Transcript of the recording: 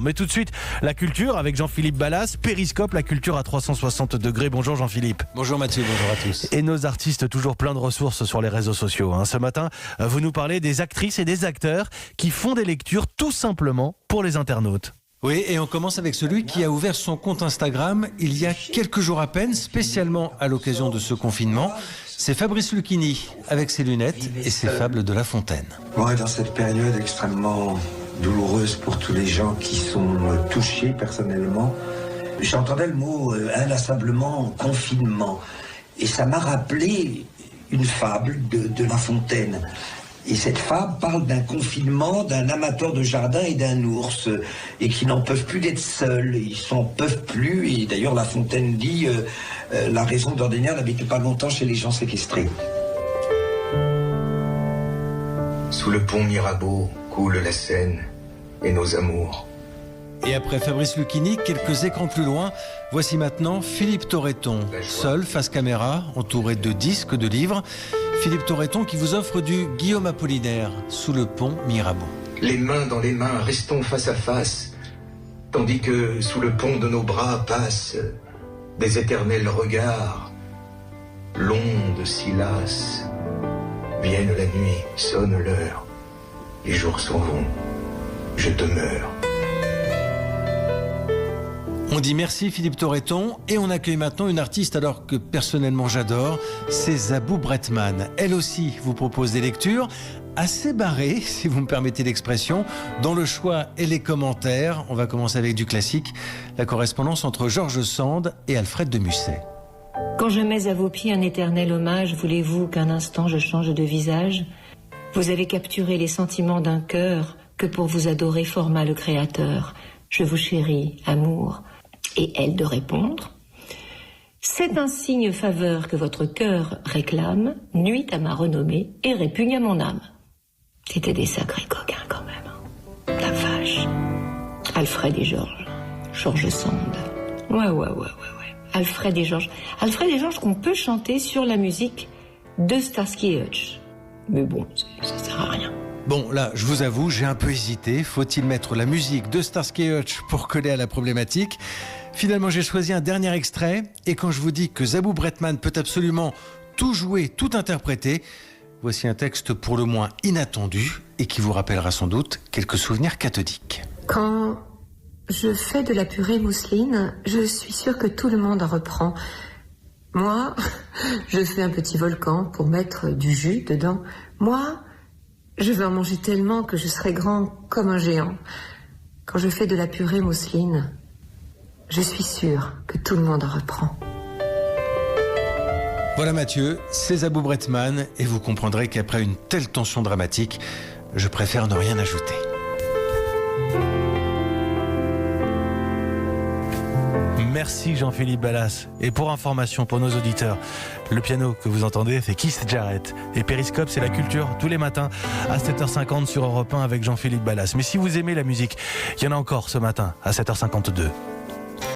Mais tout de suite, la culture avec Jean-Philippe Ballas, Périscope, la culture à 360 degrés. Bonjour Jean-Philippe. Bonjour Mathieu, bonjour à tous. Et nos artistes toujours plein de ressources sur les réseaux sociaux. Ce matin, vous nous parlez des actrices et des acteurs qui font des lectures tout simplement pour les internautes. Oui, et on commence avec celui qui a ouvert son compte Instagram il y a quelques jours à peine, spécialement à l'occasion de ce confinement. C'est Fabrice Lucchini, avec ses lunettes et ses fables de La Fontaine. Moi, dans cette période extrêmement douloureuse pour tous les gens qui sont touchés personnellement, j'entendais le mot inlassablement confinement. Et ça m'a rappelé une fable de La Fontaine. Et cette fable parle d'un confinement, d'un amateur de jardin et d'un ours, et qui n'en peuvent plus d'être seuls, ils s'en peuvent plus, et d'ailleurs La Fontaine dit la raison d'ordinaire n'habite pas longtemps chez les gens séquestrés. Sous le pont Mirabeau coule la Seine et nos amours. Et après Fabrice Lucchini, quelques écrans plus loin, voici maintenant Philippe Torreton, seul face caméra, entouré de disques, de livres. Philippe Torreton qui vous offre du Guillaume Apollinaire, Sous le pont Mirabeau. Les mains dans les mains, restons face à face, tandis que sous le pont de nos bras passent des éternels regards. L'onde s'y lasse, vienne la nuit, sonne l'heure, les jours s'en vont, je demeure. On dit merci Philippe Torreton et on accueille maintenant une artiste alors que personnellement j'adore, c'est Zabou Bretman. Elle aussi vous propose des lectures assez barrées, si vous me permettez l'expression, dans le choix et les commentaires. On va commencer avec du classique, la correspondance entre George Sand et Alfred de Musset. Quand je mets à vos pieds un éternel hommage, voulez-vous qu'un instant je change de visage ? Vous avez capturé les sentiments d'un cœur que pour vous adorer forma le Créateur. Je vous chéris, amour. Et elle de répondre « C'est un signe faveur que votre cœur réclame, nuit à ma renommée et répugne à mon âme. » C'était des sacrés coquins quand même. La vache. Alfred et Georges. George Sand. Ouais. Alfred et Georges. Alfred et Georges qu'on peut chanter sur la musique de Starsky et Hutch. Mais bon, ça sert à rien. Bon, là, je vous avoue, j'ai un peu hésité. Faut-il mettre la musique de Starsky et Hutch pour coller à la problématique ? Finalement, j'ai choisi un dernier extrait. Et quand je vous dis que Zabou Bretman peut absolument tout jouer, tout interpréter, voici un texte pour le moins inattendu et qui vous rappellera sans doute quelques souvenirs cathodiques. Quand je fais de la purée mousseline, je suis sûre que tout le monde en reprend. Moi, je fais un petit volcan pour mettre du jus dedans. Moi, je veux en manger tellement que je serai grand comme un géant. Quand je fais de la purée mousseline, je suis sûre que tout le monde en reprend. Voilà Mathieu, c'est Zabou Bretman et vous comprendrez qu'après une telle tension dramatique, je préfère ne rien ajouter. Merci Jean-Philippe Ballas. Et pour information pour nos auditeurs, le piano que vous entendez, c'est Keith Jarrett. Et Périscope, c'est la culture tous les matins à 7h50 sur Europe 1 avec Jean-Philippe Ballas. Mais si vous aimez la musique, il y en a encore ce matin à 7h52.